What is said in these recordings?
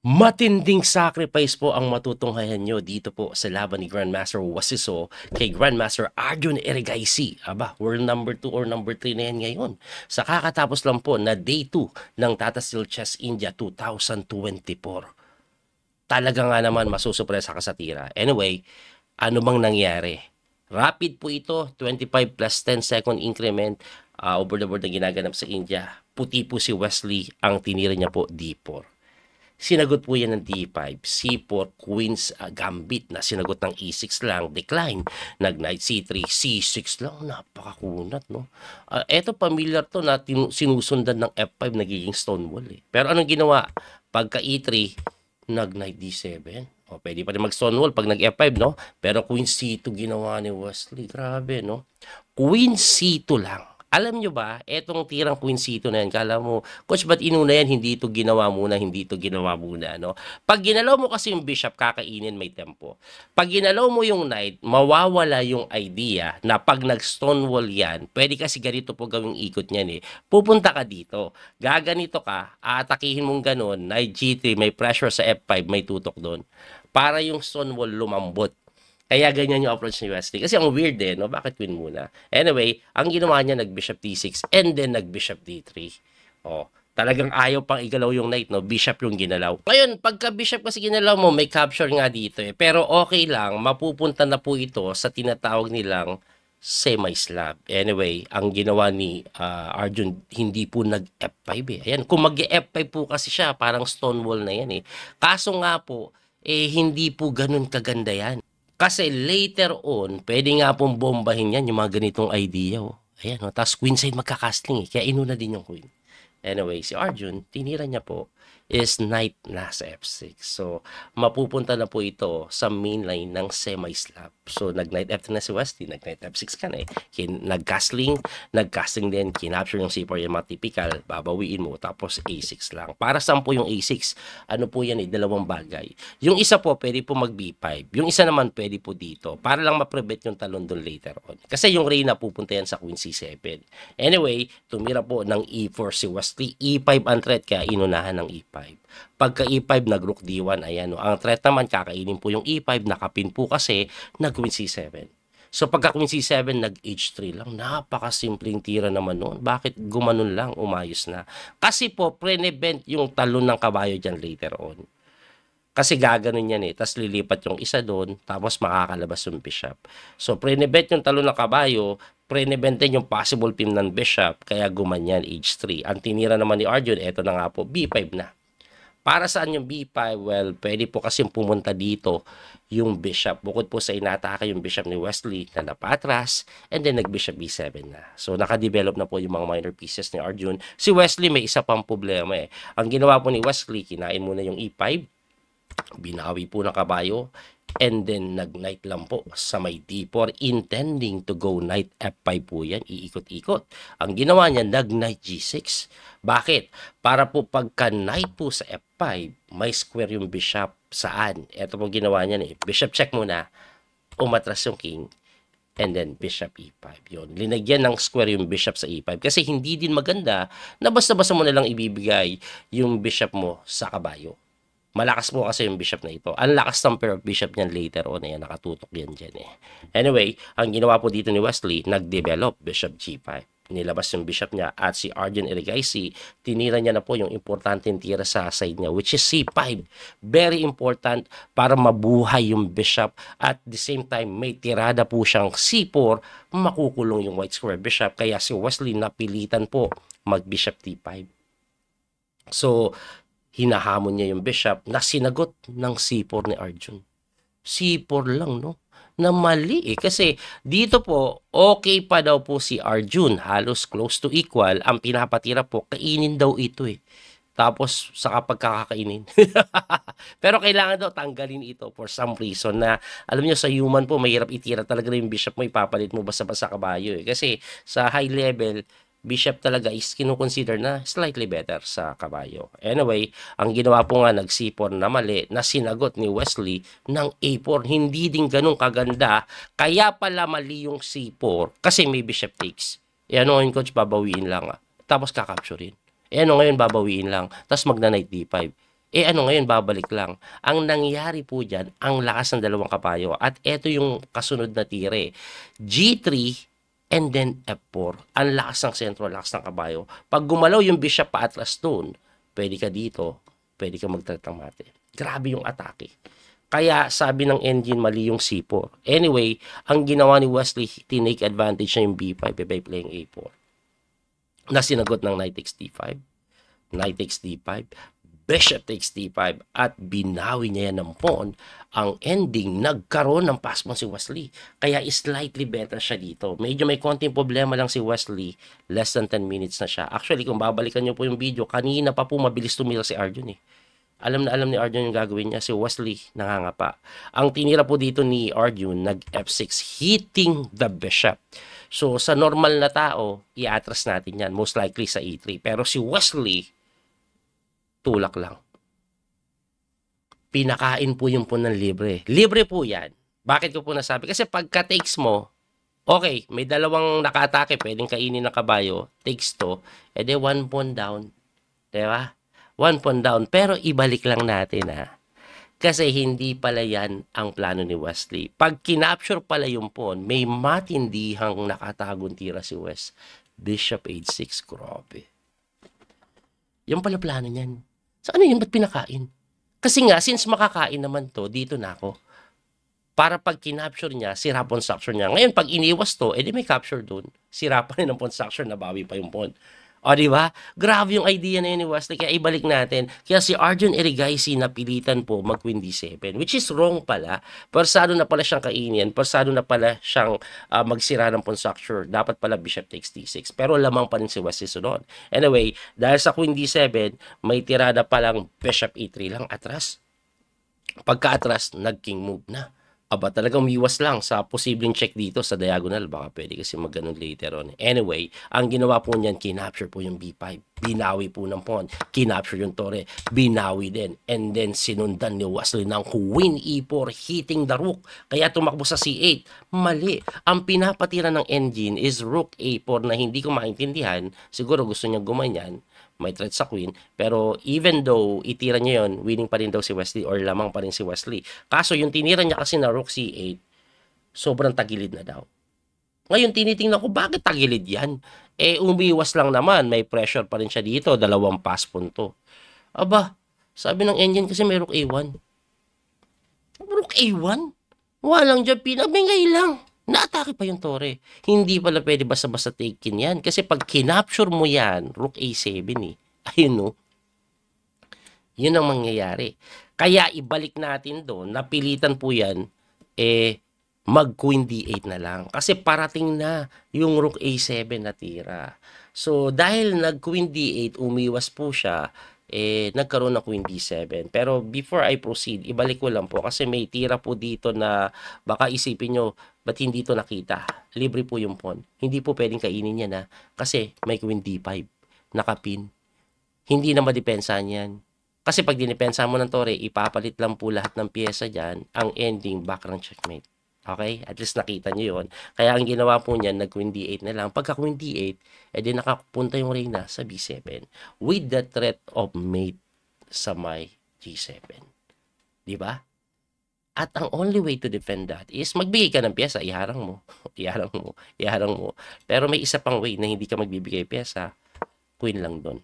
Matinding sacrifice po ang matutunghayan nyo dito po sa laban ni Grandmaster Wasiso kay Grandmaster Arjun Erigaisi. Aba, world number 2 or number 3 na yan ngayon. Sa kakatapos lang po na day 2 ng Tata Steel Chess India 2024. Talaga nga naman masusupresa ka sa tira. Anyway, ano bang nangyari? Rapid po ito, 25 plus 10 second increment over the board na ginaganap sa India. Puti po si Wesley, ang tinira niya po D4. Sinagot po yan ng D5, C4, Queen's Gambit na sinagot ng E6 lang, decline. Nag-Knight C3, C6 lang, napakakunat, no? Eto familiar to na sinusundan ng F5, nagiging Stonewall eh. Pero anong ginawa? Pagka E3, nag-Knight D7. O, pwede pa rin mag-Stonewall pag nag-F5, no? Pero Queen C2 ginawa ni Wesley. Grabe, no? Queen C2 lang. Alam nyo ba, etong tirang Queen C2 na yan, kala mo, Coach, ba't inuna yan, hindi ito ginawa muna, no? Pag ginalaw mo kasi yung bishop, kakainin may tempo. Pag ginalaw mo yung knight, mawawala yung idea na pag nag-stonewall yan, pwede kasi ganito po gawing ikot niyan eh. Pupunta ka dito, gaganito ka, aatakihin mong ganun, knight G3, may pressure sa F5, may tutok doon. Para yung stonewall lumambot. Kaya ganyan yung approach ni Wesley. Kasi ang weird eh, no? Bakit queen muna? Anyway, ang ginawa niya, nag-bishop d6 and then nag-bishop d3. Oh, talagang ayaw pang igalaw yung knight, no? Bishop yung ginalaw. Ngayon, pagka-bishop kasi ginalaw mo, may capture nga dito eh. Pero okay lang, mapupunta na po ito sa tinatawag nilang semi-slab. Anyway, ang ginawa ni Arjun, hindi po nag-F5 eh. Ayan, kung mag-F5 po kasi siya, parang stonewall na yan eh. Kaso nga po, hindi po ganun kaganda yan. Kasi later on, pwede nga pong bombahin yan, yung mga ganitong idea. Oh. Ayan, oh. Tapos queenside magkakastling eh. Kaya inuna din yung queen. Anyway, si Arjun, tinira niya po is knight nasa F6. So, mapupunta na po ito sa main line ng semi-slab. So, nag-knight F3 na si Wesley, nag-knight F6 ka na eh. Nag-castling din, kinapture yung C4, yung mga typical, babawiin mo, tapos A6 lang. Para saan po yung A6? Ano po yan eh, dalawang bagay. Yung isa po, pwede po mag-B5. Yung isa naman, pwede po dito. Para lang ma-prevent yung talon doon later on. Kasi yung Reyna pupunta yan sa Queen C7. Anyway, tumira po ng E4 si Wesley, E5 ang threat, kaya inunahan ng E5. Pagka E5, nag-rook D1, ayan. No? Ang threat naman, kakainin po yung E5, nakapin po kasi, nag-Queen C7. So, pagka Queen C7, nag-H3 lang. Napakasimpleng tira naman noon. Bakit gumanon lang, umayos na? Kasi po, prevent yung talon ng kabayo dyan later on. Kasi gaganon yan eh. Tapos lilipat yung isa doon, tapos makakalabas yung bishop. So, prevent yung talon ng kabayo, prevent din yung possible pin ng bishop, kaya gumanyan, H3. Ang tinira naman ni Arjun, eto na nga po, B5 na. Para saan yung B5? Well, pwede po kasi pumunta dito yung bishop. Bukod po sa inatake yung bishop ni Wesley na napatras, and then nag-bishop B7 na. So, nakadevelop na po yung mga minor pieces ni Arjun. Si Wesley may isa pang problema eh. Ang ginawa po ni Wesley, kinain muna yung E5, binawi po ng kabayo, and then nag-knight lang po sa may D4, intending to go knight F5 po yan, iikot-ikot. Ang ginawa niya, nag-knight G6. Bakit? Para po pagka-knight po sa F5, may square yung bishop. Saan? Ito po ginawa niya eh. Bishop check muna, umatras yung king, and then bishop E5. Yun. Linagyan ng square yung bishop sa E5. Kasi hindi din maganda na basta-basta mo nalang ibibigay yung bishop mo sa kabayo. Malakas po kasi yung bishop na ito. Ang lakas ng pair of bishop niyan later on. Ayan, nakatutok yan dyan eh. Anyway, ang ginawa po dito ni Wesley, nag-develop bishop G5. Nilabas yung bishop niya at si Arjun Erigaisi, tinira niya na po yung importanteng tira sa side niya, which is C5. Very important para mabuhay yung bishop. At the same time, may tirada po siyang C4, makukulong yung white square bishop. Kaya si Wesley napilitan po mag-bishop D5. So, hinahamon niya yung bishop na sinagot ng C4 ni Arjun. C4 lang, no? Na mali eh. Kasi dito po, okay pa daw po si Arjun. Halos close to equal. Ang pinapatira po, kainin daw ito eh. Tapos, saka pagkakakainin. Pero kailangan daw tanggalin ito for some reason na, alam nyo, sa human po, mahirap itira talaga yung bishop mo, ipapalit mo basta-basta kabayo eh. Kasi sa high level, bishop talaga is kinukonsider na slightly better sa kabayo. Anyway, ang ginawa po nga nag-C4 na mali na sinagot ni Wesley ng A4. Hindi din ganun kaganda. Kaya pala mali yung C4 kasi may bishop takes. E ano ngayon, coach, babawiin lang. Tapos kakapturein. E ano ngayon, babawiin lang. Tapos magna-knight D5. Eh ano ngayon, babalik lang. Ang nangyari po dyan, ang lakas ng dalawang kabayo. At eto yung kasunod na tire. G3 and then F4. Ang lakas ng sentro, lakas ng kabayo. Pag gumalaw yung bishop paatras doon, pwede ka dito, pwede ka magtatang mate. Grabe yung atake. Kaya sabi ng engine, mali yung C4. Anyway, ang ginawa ni Wesley, tinake advantage na yung B5 by playing A4. Na sinagot ng knight takes D5, knight takes D5, bishop takes D5, at binawi niya yan ng pawn. Ang ending, nagkaroon ng pass pawn si Wesley. Kaya slightly better siya dito. Medyo may konting problema lang si Wesley. Less than 10 minutes na siya. Actually, kung babalikan niyo po yung video, kanina pa po mabilis tumira si Arjun eh. Alam na alam ni Arjun yung gagawin niya. Si Wesley, nangangapa. Ang tinira po dito ni Arjun, nag F6, hitting the bishop. So, sa normal na tao, i-atras natin yan. Most likely sa E3. Pero si Wesley, tulak lang. Pinakain po yung po ng libre. Libre po yan. Bakit ko po nasabi? Kasi pagka takes mo, okay, may dalawang naka-atake, pwedeng kainin ng kabayo, takes to, edi 1 pawn down. Diba? 1 pawn down. Pero ibalik lang natin Kasi hindi pala yan ang plano ni Wesley. Pag kinapture pala yung pawn, may matindihang nakatagong tira si West. Bishop H6, grabe. Yung pala plano niyan. So ano yun? Ba't pinakain? Kasi nga, since makakain naman to, dito na ako. Para pag kinapture niya, sira pawn structure niya. Ngayon, pag iniwas to, edi may capture doon. Sira pa rin ang pawn structure, nabawi pa yung pawn. O, di ba? Grabe yung idea na yun ni Wesley. Kaya ibalik natin. Kaya si Arjun Erigaisi napilitan po mag-Queen D7, which is wrong pala. Persado na pala siyang kainin. Persado na pala siyang magsira ng pawn structure. Dapat pala Bishop takes D6. Pero lamang pa rin si Wesley sunod. Anyway, dahil sa Queen D7, may tirada palang Bishop E3 lang atras. Pagka-atras, nag-king move na. Aba, talagang umiwas lang sa posibleng check dito sa diagonal. Baka pwede kasi mag-ganun later on. Anyway, ang ginawa po niyan, kinapture po yung B5. Binawi po ng pawn. Kinapture yung tore. Binawi din. And then, sinundan ni Wesley ng Queen E4, hitting the rook. Kaya tumakbo sa C8. Mali. Ang pinapatira ng engine is Rook A4 na hindi ko maintindihan. Siguro gusto niya gumanyan. May threat sa queen, pero even though itira niya yon, winning pa rin daw si Wesley or lamang pa rin si Wesley. Kaso yung tinira niya kasi na rook c8, sobrang tagilid na daw. Ngayon tinitingnan ko, bakit tagilid yan? Eh umiwas lang naman, may pressure pa rin siya dito, dalawang pass punto. Aba, sabi ng engine kasi may rook a1. Rook a1? Walang dyan, pinabingay lang. Naatake pa yung tore. Hindi pala pwede basta-basta taken yan. Kasi pag kinapture mo yan, rook a7 eh. Ayun no. Yun ang mangyayari. Kaya ibalik natin doon, napilitan po yan, mag queen d8 na lang. Kasi parating na yung rook a7 na tira. So dahil nag queen d8, umiwas po siya, nagkaroon ng queen d7. Pero before I proceed, ibalik ko lang po kasi may tira po dito na baka isipin nyo, ba't hindi to nakita? Libre po yung pawn. Hindi po pwedeng kainin yan kasi may queen d5, nakapin. Hindi na madepensahan yan. Kasi pag dinipensa mo ng tore, ipapalit lang po lahat ng pyesa dyan, ang ending background checkmate. Okay? At least nakita nyo yun. Kaya ang ginawa po niyan, nag-queen d8 na lang. Pagka queen d8, edi nakapunta yung reyna sa b7 with the threat of mate sa may g7. Diba? At ang only way to defend that is magbigay ka ng pyesa, iharang mo. Iharang mo. Iharang mo. Pero may isa pang way na hindi ka magbibigay pyesa, queen lang doon.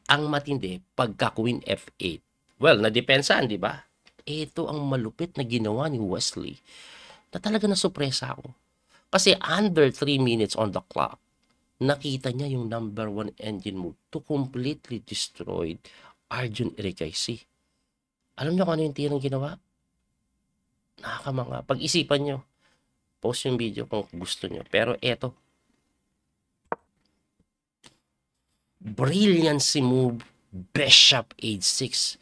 Ang matindi, pagka queen f8, well, nadepensahan, di ba? Ito ang malupit na ginawa ni Wesley na talaga nasupresa ako. Kasi under 3 minutes on the clock, nakita niya yung number 1 engine move to completely destroy Arjun Erigaisi. Alam niyo kung ano yung tirang ginawa? Nakakamanga. Pag-isipan niyo, post yung video kung gusto niyo. Pero eto, brilliancy move, Bishop H6.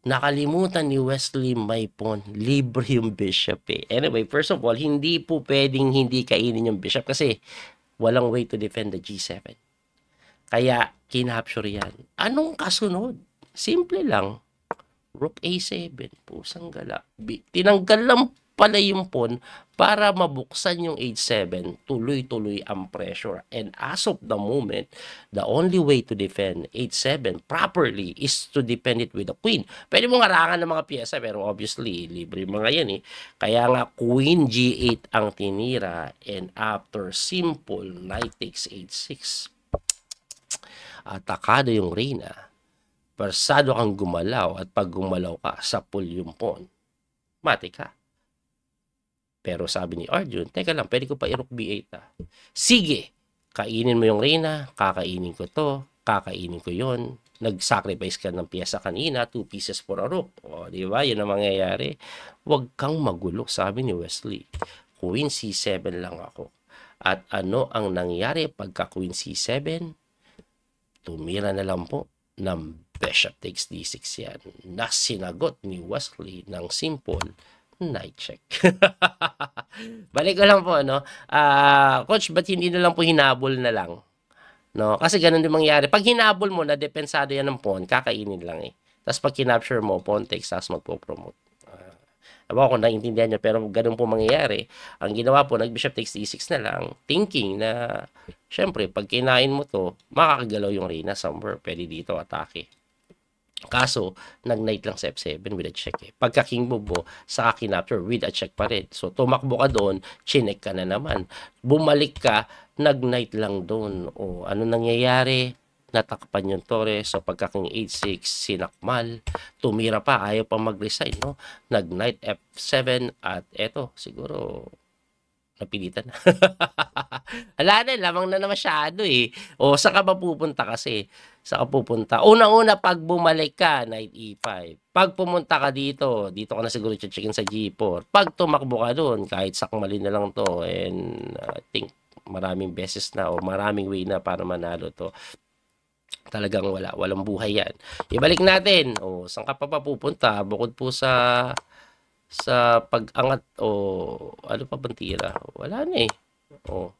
Nakalimutan ni Wesley may pawn. Libre yung bishop Anyway, first of all, hindi po pwedeng hindi kainin yung bishop kasi walang way to defend the g7. Kaya, kinapture yan. Anong kasunod? Simple lang. Rook a7. Pusang gala. Tinanggal lang pala yung pawn para mabuksan yung h7, tuloy-tuloy ang pressure. And as of the moment, the only way to defend h7 properly is to defend it with the queen. Pwede mo harangan ng mga piyesa, pero obviously, libre mga yan eh. Kaya nga, queen g8 ang tinira, and after simple, knight takes h6. Atakado yung reyna. Persado kang gumalaw, at pag gumalaw ka, sapul yung pawn. Mati ka. Pero sabi ni Arjun, teka lang, pwede ko pa i-rook b8 Sige, kainin mo yung reyna, kakainin ko to, kakainin ko yon. Nag-sacrifice ka ng piyesa kanina, 2 pieces for a rook. O, di ba? Yun ang mangyayari. Huwag kang magulo, sabi ni Wesley. Queen c7 lang ako. At ano ang nangyari pagka Queen c7? Tumira na lang po ng bishop takes d6 yan. Nasinagot ni Wesley ng simple knight check. Balik ko lang po, no? Coach, ba't hindi na lang po hinabol na lang? No? Kasi ganun din mangyari. Pag hinabol mo, na depensado yan ng pawn, kakainin lang eh. Tapos pag kinapture mo, pawn takes, tapos magpo-promote. Ewan ko kung naiintindihan nyo, pero ganun po mangyayari. Ang ginawa po, nag-bishop takes d6 na lang, thinking na, syempre, pag kinain mo to, makakagalaw yung reyna somewhere. Pwede dito atake. Kaso, nag-knight lang sa f7 with a check eh. Pagka king move mo, saka kinapture with a check pa rin. So, tumakbo ka doon, chinek ka na naman. Bumalik ka, nag-knight lang doon. O, ano nangyayari? Natakpan yung torre. So, pagka king h6, sinakmal. Tumira pa, ayaw pa mag-resign, no? Nag-knight f7 at eto, siguro, napilitan na. Ala na, lamang na masyado eh. O, saan ka ba pupunta kasi? Saan ka pupunta? Una-una, pag bumalik ka, knight e5. Pag pumunta ka dito, dito ka na siguro checkin sa g4. Pag tumakbo ka doon, kahit sakmalin na lang to, and I think maraming beses na o maraming way na para manalo to. Talagang walang buhay yan. Ibalik natin. O, saan ka pa pupunta? Bukod po sa pag-angat o ano pa bang tira? Wala na eh. O,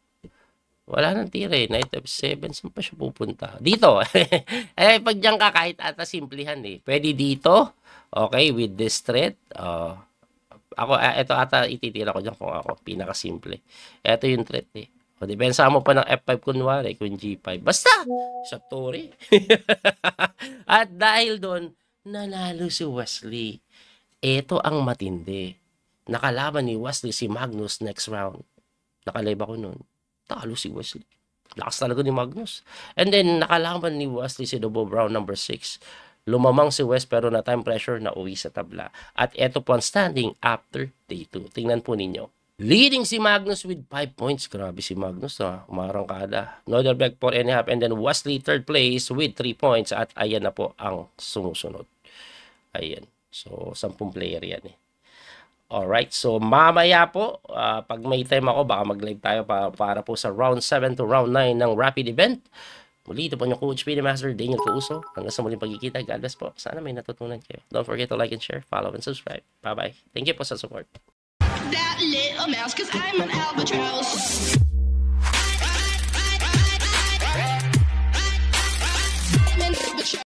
wala nang tira eh. Knight f7, saan pa siya pupunta? Dito. Eh, pag dyan ka, kahit ata simplihan eh. Pwede dito. Okay, with this threat. Ako, ito ata ititira ko dyan kung ako. Pinakasimple. Ito yung threat eh. O, depensa mo pa ng f5 kunwari, kung g5. Basta! Sa torre. At dahil doon, nanalo si Wesley. Ito ang matindi. Nakalaban ni Wesley si Magnus next round. Nakalive ako nun. Talo si Wesley. Lakas talaga ni Magnus. And then, nakalaban ni Wesley si Double Brown number 6. Lumamang si West pero na time pressure na uwi sa tabla. At ito po ang standing after day 2. Tingnan po ninyo. Leading si Magnus with 5 points. Grabe si Magnus umarangkada. Norderbeck 4.5 and then Wesley third place with 3 points. At ayan na po ang sumusunod. Ayan. So, 10 player yan eh. Alright, so mamaya po, pag may time ako, baka mag-live tayo para po sa round 7 to round 9 ng Rapid Event. Muli, ito po yung Coach Speedy Master, Daniel Couso. Hanggang sa muling pagkikita, God bless po. Sana may natutunan kayo. Don't forget to like and share, follow and subscribe. Bye-bye. Thank you po sa support. That little mouse, 'cause I'm an albatross.